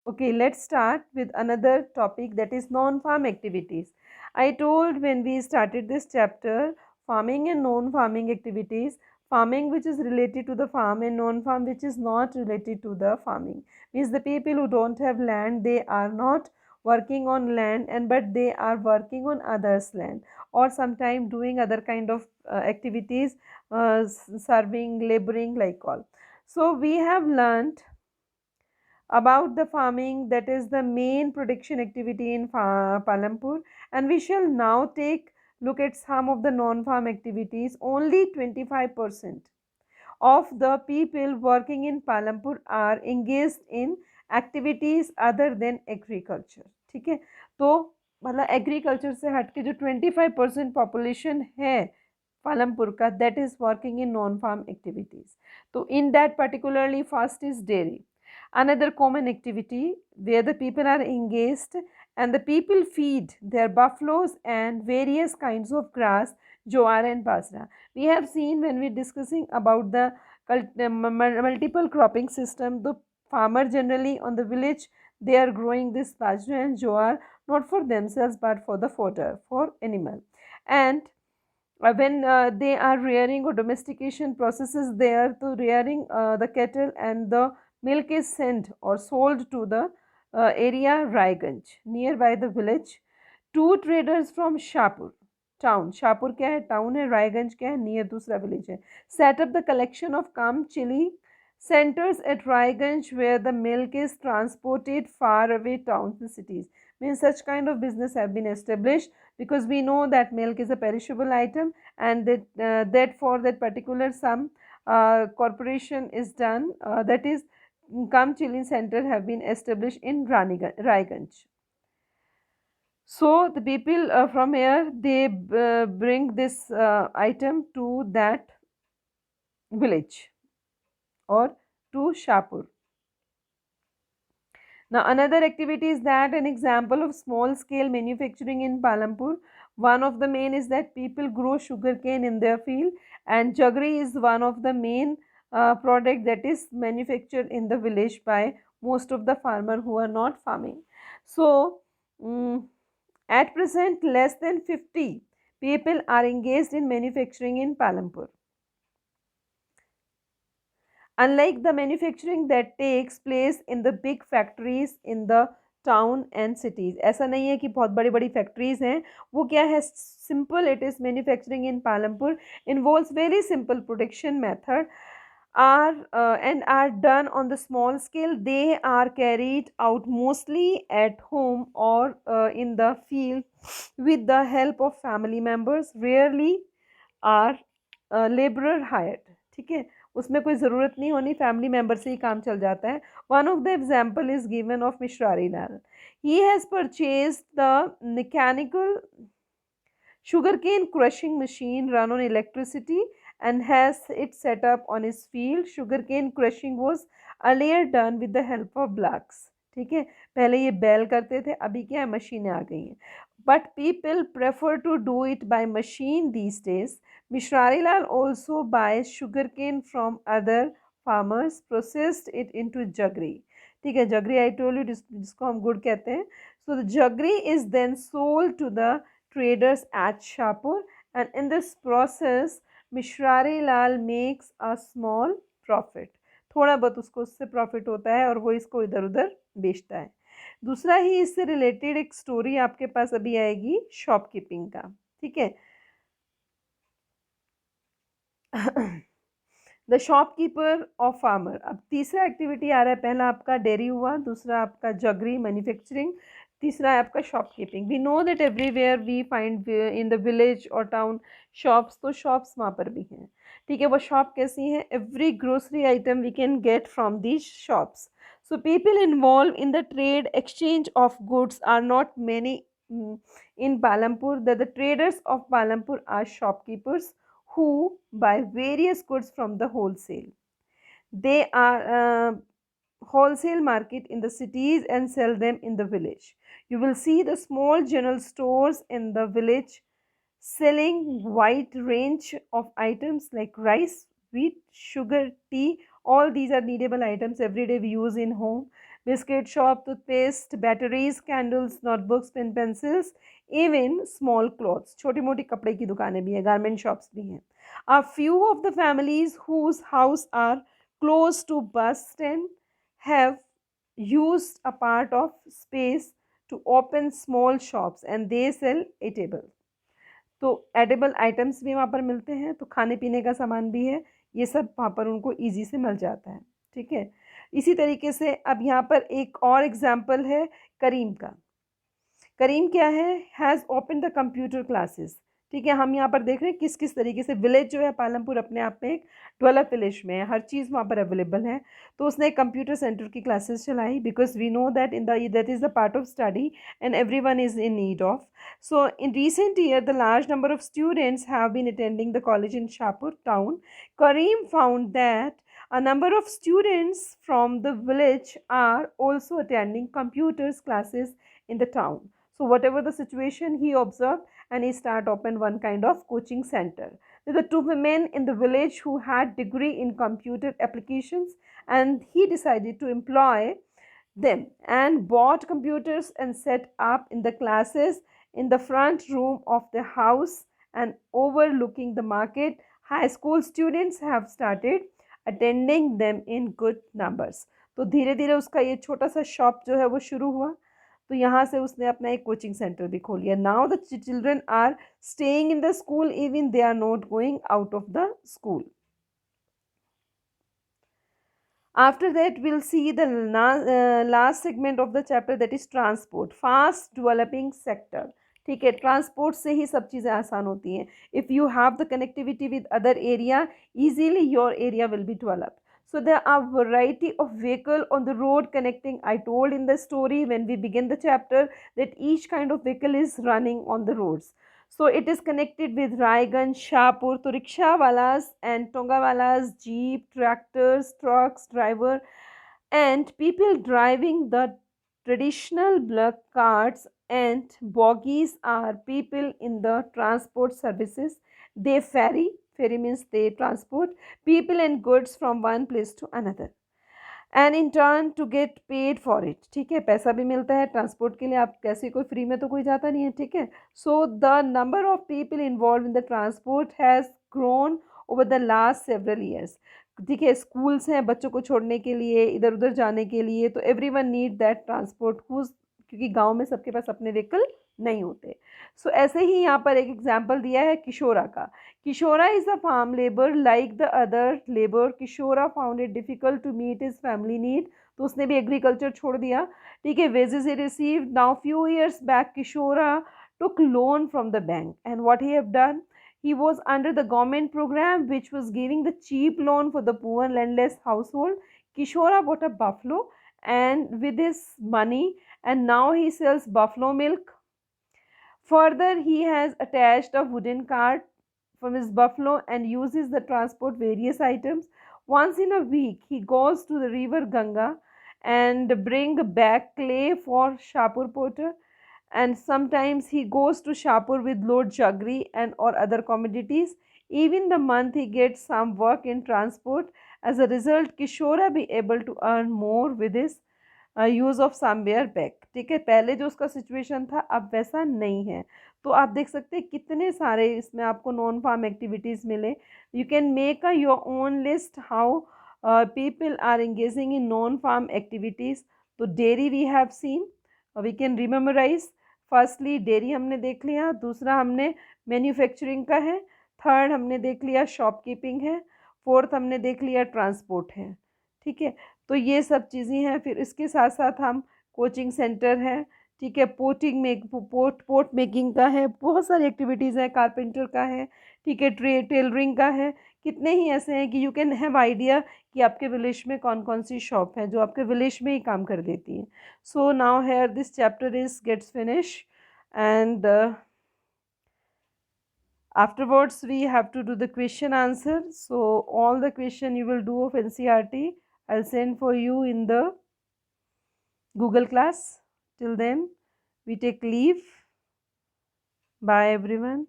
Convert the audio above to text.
Okay, let's start with another topic, that is non-farm activities. I told when we started this chapter, farming and non-farming activities, farming which is related to the farm and non-farm which is not related to the farming. Means the people who don't have land, they are not working on land, and but they are working on others' land, or sometime doing other kind of activities, serving, laboring, like all. So we have learned about the farming, that is the main production activity in Palampur, and we shall now take look at some of the non-farm activities. Only 25% of the people working in Palampur are engaged in activities other than agriculture. ठीक है, तो मतलब agriculture से हट के जो 25% population है पालमपुर का, that is working in non farm activities. तो in that particularly first is dairy, another common activity where the people are engaged, and the people feed their buffaloes and various kinds of grass, jowar and bajra. We have seen when we discussing about the multiple cropping system, the farmer generally on the village, they are growing this bajra and jowar not for themselves but for the fodder for animal. And when they are rearing, or domestication processes there to rearing the cattle, and the milk is sent or sold to the area Raiganj nearby the village. Two traders from Shapur town, Shapur क्या है, town है, रायगंज क्या है, near दूसरा village है, set up the collection of kam chili centers at Raiganj where the milk is transported far away towns and cities. Means such kind of business have been established, because we know that milk is a perishable item, and that for that particular some corporation is done, that is Kam Chilling Center have been established in Raiganj. So the people from here, they bring this item to that village or to Shapur. Now another activity is that an example of small scale manufacturing in Palampur. One of the main is that people grow sugarcane in their field, and jaggery is one of the main product that is manufactured in the village by most of the farmer who are not farming. So mm at present less than 50 people are engaged in manufacturing in Palampur. Unlike the manufacturing that takes place in the big factories in the town and cities, ऐसा नहीं है कि बहुत बड़ी बड़ी factories हैं, वो क्या है, simple it is manufacturing in Palampur involves very simple production method are and are done on the small scale. They are carried out mostly at home or in the field with the help of family members. Rarely are laborer hired. ठीक है, उसमें कोई ज़रूरत नहीं होनी, family member से ही काम चल जाता है. One of the example is given of Mishri Lal. He has purchase the mechanical sugarcane crushing machine run on electricity and has it set up on his field. Sugarcane crushing was earlier done with the help of blocks. ठीक है, पहले ये बैल करते थे, अभी क्या है, मशीनें आ गई हैं. But people prefer to do it by machine these days. Mishrari Lal also buys sugarcane from other farmers, processed it into jaggery. ठीक है, jaggery I told you जिसको हम गुड़ कहते हैं. So the jaggery is then sold to the traders at Shapur, and in this process Mishrari Lal makes a small profit. थोड़ा बहुत उसको उससे प्रॉफिट होता है और वो इसको इधर उधर बेचता है. दूसरा ही इससे रिलेटेड एक स्टोरी आपके पास अभी आएगी शॉपकीपिंग का. ठीक है, द शॉपकीपर ऑफ फार्मर. अब तीसरा एक्टिविटी आ रहा है, पहला आपका डेयरी हुआ, दूसरा आपका जगरी मैन्युफैक्चरिंग, तीसरा है आपका shopkeeping. We know that everywhere we find in the village और टाउन शॉप्स, तो शॉप्स वहाँ पर भी हैं. ठीक है, वो शॉप कैसी हैं, every grocery item we can get from these shops. So people involved in the trade exchange of goods are not many in Palampur. That the traders of Palampur are shopkeepers who buy various goods from the wholesale. They are wholesale market in the cities and sell them in the village. You will see the small general stores in the village selling wide range of items like rice, wheat, sugar, tea. All these are needable items every day we use in home. biscuit shop, toothpaste, batteries, candles, notebooks, pen, pencils, even small clothes. छोटी मोटी कपड़े की दुकानें भी हैं, garment shops भी हैं. A few of the families whose house are close to bus stand have used a part of space to open small shops and they sell eatables. तो एडिबल आइटम्स भी वहाँ पर मिलते हैं, तो खाने पीने का सामान भी है, ये सब वहाँ पर उनको ईजी से मिल जाता है. ठीक है. इसी तरीके से अब यहाँ पर एक और एग्जाम्पल है करीम का. करीम क्या है, has open the computer classes. ठीक है, हम यहाँ पर देख रहे हैं किस किस तरीके से विलेज जो है पालमपुर अपने आप में एक डेवलप विलेज में है, हर चीज़ वहाँ पर अवेलेबल है. तो उसने कंप्यूटर सेंटर की क्लासेस चलाई because we know that in that is the part of study and every one is in need of. So in recent year, the large number of students have been attending the college in Shahpur town. Kareem found that a number of students from the village are also attending computers classes in the town. So whatever the situation, he observed and he started open one kind of coaching center. There were two women in the village who had degree in computer applications and he decided to employ them and bought computers and set up in the classes in the front room of the house and overlooking the market. High school students have started attending them in good numbers. तो धीरे धीरे उसका ये छोटा सा shop जो है वो शुरू हुआ. तो यहाँ से उसने अपना एक कोचिंग सेंटर भी खोल लिया. Now the children are staying in the school even they are not going out of the school. After that, we'll see the last segment of the chapter, that is transport, fast developing sector. ठीक है, transport से ही सब चीज़ें आसान होती हैं. If you have the connectivity with other area, easily your area will be developed. So there are variety of vehicle on the road connecting. I told in the story when we begin the chapter that each kind of vehicle is running on the roads. So it is connected with Raiganj, Shahpur, to rickshaw walas and tonga walas, jeep, tractors, trucks, driver, and people driving the traditional black carts and bogies are people in the transport services. They ferry. Ferry means they transport people and goods from one place to another. And in turn to get paid for it. ठीक है, पैसा भी मिलता है transport के लिए. आप कैसे, कोई फ्री में तो कोई जाता नहीं है. ठीक है. So the number of people involve in the transport has grown over the last several years. ठीक है, स्कूल्स हैं बच्चों को छोड़ने के लिए, इधर उधर जाने के लिए, तो every one need that transport क्योंकि गाँव में सबके पास अपने व्हीकल नहीं होते. सो ऐसे ही यहाँ पर एक एग्जाम्पल दिया है किशोरा का. Kishora is a farm labor like the other labor. Kishora found it difficult to meet his family need. तो उसने भी एग्रीकल्चर छोड़ दिया. ठीक है, wages he received. Now few years back Kishora took loan from the bank and what he have done, he was under the government program which was giving the cheap loan for the poor landless household. Kishora bought a buffalo and with his money and now he sells buffalo milk. Further, he has attached a wooden cart from his buffalo and uses the transport various items. Once in a week, he goes to the river Ganga and bring back clay for Shahpur potter. And sometimes he goes to Shahpur with load jaggery and or other commodities. Even the month he gets some work in transport. As a result, Kishora be able to earn more with his use of somewhere back. ठीक है, पहले जो उसका situation था अब वैसा नहीं है. तो आप देख सकते हैं कितने सारे इसमें आपको नॉन फार्म एक्टिविटीज़ मिले. You can make a your own list how people are engaging in non farm activities. तो dairy we have seen, we can rememorize. Firstly dairy हमने देख लिया, दूसरा हमने मैन्युफैक्चरिंग का है, थर्ड हमने देख लिया शॉपकीपिंग है, फोर्थ हमने देख लिया ट्रांसपोर्ट है. ठीक है, तो ये सब चीज़ें हैं. फिर इसके साथ साथ हम कोचिंग सेंटर है. ठीक है, पोट मेकिंग का है, बहुत सारी एक्टिविटीज़ हैं, कारपेंटर का है. ठीक है, टेलरिंग का है. कितने ही ऐसे हैं कि यू कैन हैव आइडिया कि आपके विलेज में कौन कौन सी शॉप है जो आपके विलेज में ही काम कर देती हैं. So now here this chapter is gets finish and afterwards we have to do the question answer. So all the question you will do of NCERT I'll send for you in the Google class. Till then we take leave. Bye everyone.